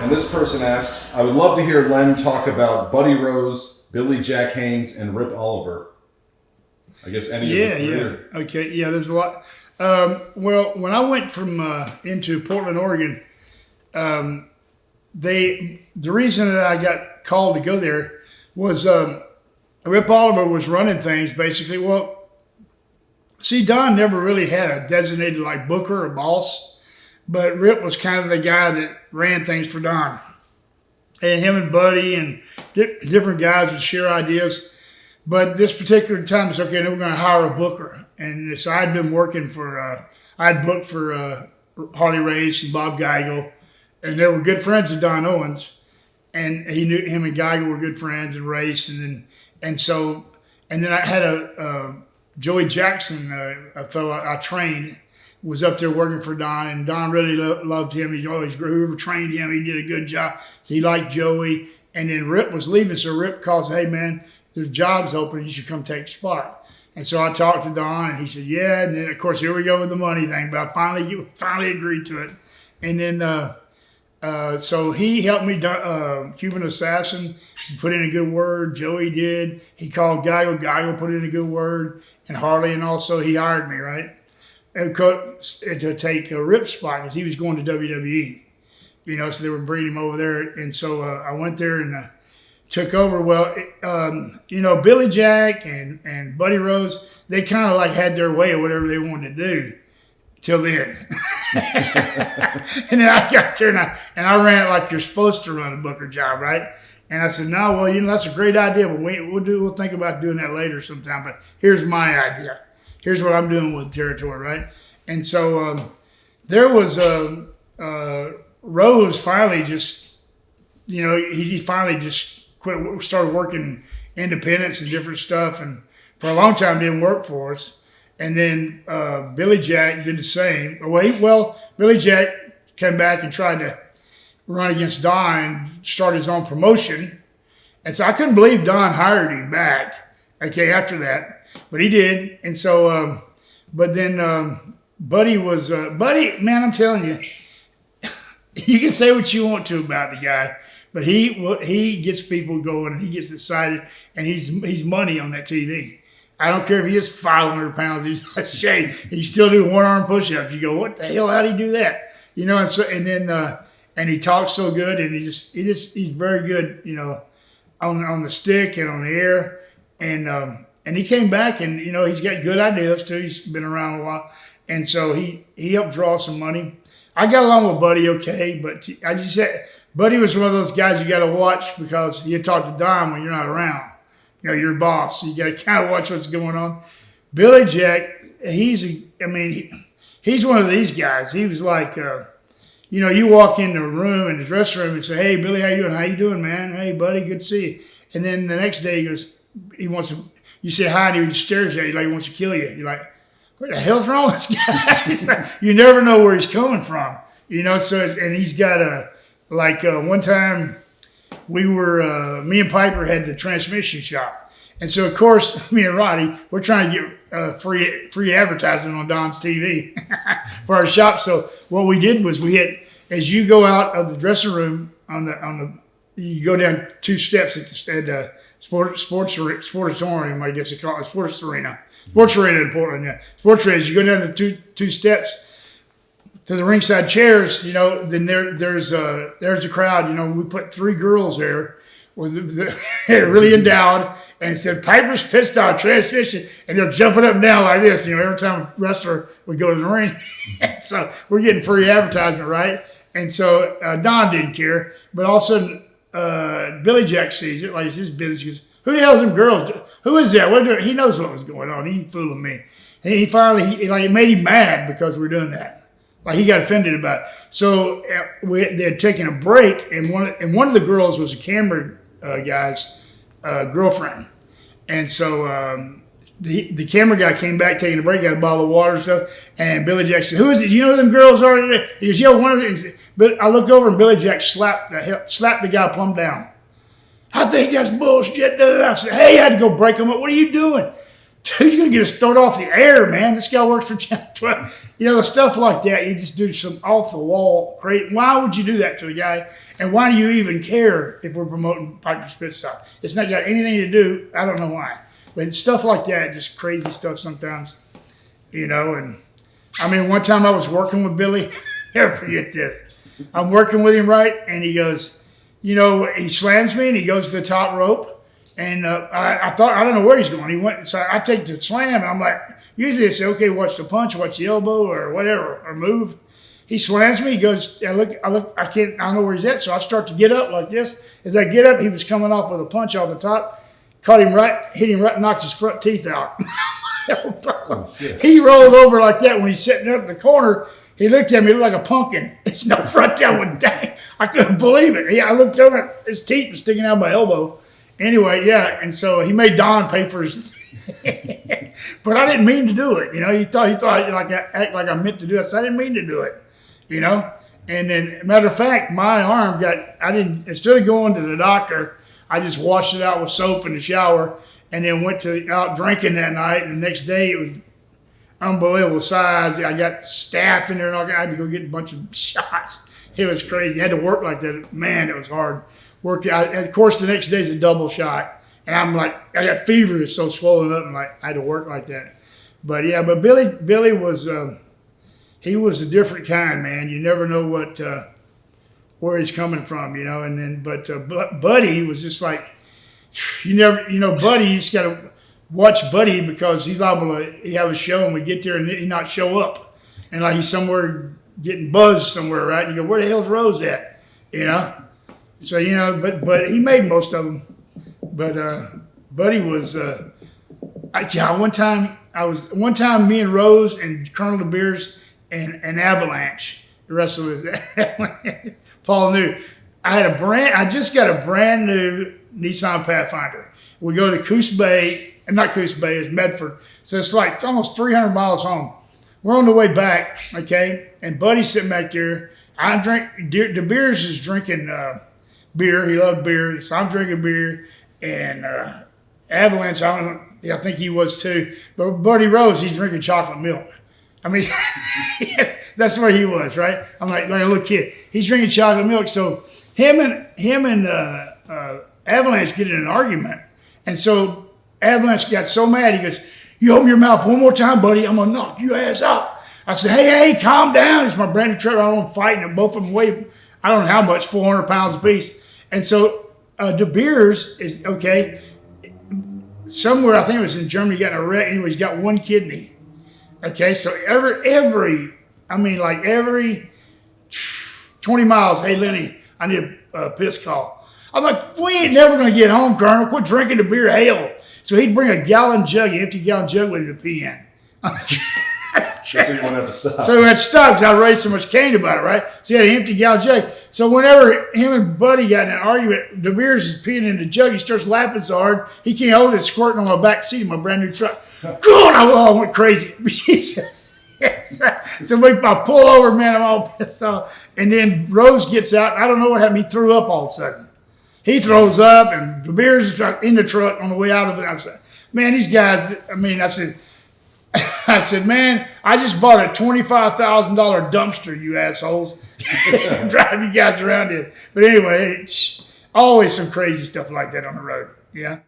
And this person asks, I would love to hear Len talk about Buddy Rose, Billy Jack Haynes, and Rip Oliver. I guess any of the three. Yeah. Okay, yeah, there's a lot. Well, when I went from into Portland, Oregon, the reason that I got called to go there was Rip Oliver was running things basically. Well, see, Don never really had a designated like booker or boss, but Rip was kind of the guy that ran things for Don. And him and Buddy and different guys would share ideas. But this particular time, it's okay, we're going to hire a booker. And so I'd been working for, I'd booked for Harley Race and Bob Geigel. And they were good friends of Don Owens. And he knew him and Geigel were good friends and Race. And then I had a Joey Jackson, a fellow I trained, was up there working for Don. And Don really loved him. He's always, whoever trained him, he did a good job. So he liked Joey. And then Rip was leaving. So Rip calls, hey, man, there's jobs open. You should come take a spot. And so I talked to Don, and he said, yeah. And then, of course, here we go with the money thing. But I finally agreed to it. And then so he helped me, Cuban Assassin, put in a good word. Joey did. He called Geigel. Geigel put in a good word. And Harley, and also he hired me, right? And to take a Rip spot because he was going to WWE. You know, so they were bringing him over there. And so I went there and took over. Well, you know, Billy Jack and Buddy Rose, they kind of like had their way of whatever they wanted to do till then. And then I got there and I ran it like you're supposed to run a booker job, right? And I said, no, well, you know, that's a great idea, but we'll think about doing that later sometime. But here's my idea. Here's what I'm doing with the territory, right? And so there was Rose finally just, you know, he finally just quit, started working independents and different stuff, and for a long time didn't work for us. And then Billy Jack did the same. Well, Billy Jack came back and tried to run against Don and start his own promotion. And so I couldn't believe Don hired him back, okay, after that. But he did. And so, but then Buddy was, Buddy, man, I'm telling you, you can say what you want to about the guy, but he gets people going and he gets excited, and he's money on that TV. I don't care if he is 500 pounds, he's not shaved. He's still doing one-arm push-ups. You go, what the hell, how'd he do that? You know, and he talks so good, and he's very good, you know, on the stick and on the air. And he came back, and, you know, he's got good ideas too. He's been around a while. And so he helped draw some money. I got along with Buddy okay, but I just said, Buddy was one of those guys you got to watch because you talk to Don when you're not around. You know, you're a boss, so you got to kind of watch what's going on. Billy Jack, he's one of these guys. He was like, you know, you walk in the room, in the dressing room, and say, hey, Billy, how you doing? How you doing, man? Hey, buddy, good to see you. And then the next day you say hi, and he just stares at you like he wants to kill you. You're like, what the hell's wrong with this guy? Like, you never know where he's coming from. You know, and he's got one time we were, me and Piper had the transmission shop. And so, of course, me and Roddy, we're trying to get free advertising on Don's TV for our shop. So what we did was as you go out of the dressing room you go down 2 steps at the sportatorium, I guess they call it, sports arena in Portland. Yeah, sports arena. As you go down the two steps to the ringside chairs, you know, then there's the crowd. You know, we put 3 girls there, they're really endowed, and it said Piper's Pit Stop Transmission, and they're jumping up and down like this. You know, every time a wrestler would go to the ring. So we're getting free advertisement, right? And so Don didn't care, but all of a sudden Billy Jack sees it, like it's his business. He goes, who the hell are them girls? Who is that? He knows what was going on. He ain't fooling me. And he finally, it made him mad because we're doing that. Like he got offended about it. So they had taken a break, and one of the girls was a camera guy's girlfriend. And so the camera guy came back taking a break, got a bottle of water and stuff, and Billy Jack said, who is it? You know who them girls are today? He goes, yeah, one of them. But I looked over, and Billy Jack slapped the guy plumb down. I think that's bullshit. I said, hey, I had to go break him up. What are you doing? dude, you're going to get us thrown off the air, man. This guy works for Channel 12. You know, stuff like that. You just do some off-the-wall great. Why would you do that to the guy? And why do you even care if we're promoting Piper's Pit Stop? It's not got anything to do. I don't know why. But stuff like that, just crazy stuff sometimes. You know, and I mean, one time I was working with Billy. Never forget this. I'm working with him, right? And he goes, you know, he slams me and he goes to the top rope. And I thought, I don't know where he's going. He went, so I take the slam, and I'm like, usually they say, okay, watch the punch, watch the elbow, or whatever, or move. He slams me. He goes, I look, I don't know where he's at. So I start to get up like this. As I get up, he was coming off with a punch off the top, caught him right, hit him right, knocked his front teeth out. Oh, he rolled over like that when he's sitting up in the corner. He looked at me, he looked like a pumpkin. It's no front down with dang. I couldn't believe it. I looked over, his teeth were sticking out of my elbow. Anyway, yeah, and so he made Don pay for his, but I didn't mean to do it. You know, he thought like I act like I meant to do it. So I didn't mean to do it. You know, and then matter of fact, my arm instead of going to the doctor, I just washed it out with soap in the shower, and then went out drinking that night. And the next day it was unbelievable size. I got staph in there, and all that. I had to go get a bunch of shots. It was crazy. I had to work like that. Man, it was hard. Of course, the next day is a double shot, and I'm like, I got fever, it's so swollen up, and like I had to work like that. But yeah, but Billy was, he was a different kind, man. You never know where he's coming from, you know. And then, but Buddy was just like, Buddy, you just got to watch Buddy because he's liable to have a show, and we get there and he not show up, and like he's somewhere getting buzzed somewhere, right? And you go, where the hell's Rose at, you know? So, you know, but he made most of them. But Buddy was, one time me and Rose and Col DeBeers and Avalanche wrestled with Paul knew. I just got a brand new Nissan Pathfinder. We go to Coos Bay, not Coos Bay, it's Medford. So it's like almost 300 miles home. We're on the way back, okay? And Buddy's sitting back there. DeBeers is drinking beer. He loved beer, so I'm drinking beer. And Avalanche, I think he was too. But Buddy Rose, he's drinking chocolate milk. I mean, that's where he was, right? I'm like a little kid. He's drinking chocolate milk. So him and Avalanche get in an argument. And so Avalanche got so mad, he goes, you open your mouth one more time, buddy, I'm going to knock your ass out. I said, hey, calm down. It's my brand new truck. I don't fight. And both of them weigh, I don't know how much, 400 pounds apiece. And so DeBeers is, okay, somewhere, I think it was in Germany, got in a wreck. Anyway, he's got one kidney. Okay, so every 20 miles, hey, Lenny, I need a piss call. I'm like, we ain't never going to get home, Colonel. Quit drinking the beer, hell. So he'd bring a gallon jug, an empty gallon jug with him to pee in. So you wouldn't have to stop. So we had to stop because I raised so much cane about it, right? So he had an empty gallon jug. So whenever him and Buddy got in an argument, DeBeers is peeing in the jug. He starts laughing so hard, he can't hold it, squirting on my back seat of my brand new truck. God, I went crazy. Jesus. So I pull over, man, I'm all pissed off. And then Rose gets out. I don't know what happened. He threw up all of a sudden. He throws up, and DeBeers is in the truck on the way out of it. I said, man, these guys, I said, man, I just bought a $25,000 dumpster, you assholes. Drive you guys around in. But anyway, it's always some crazy stuff like that on the road. Yeah.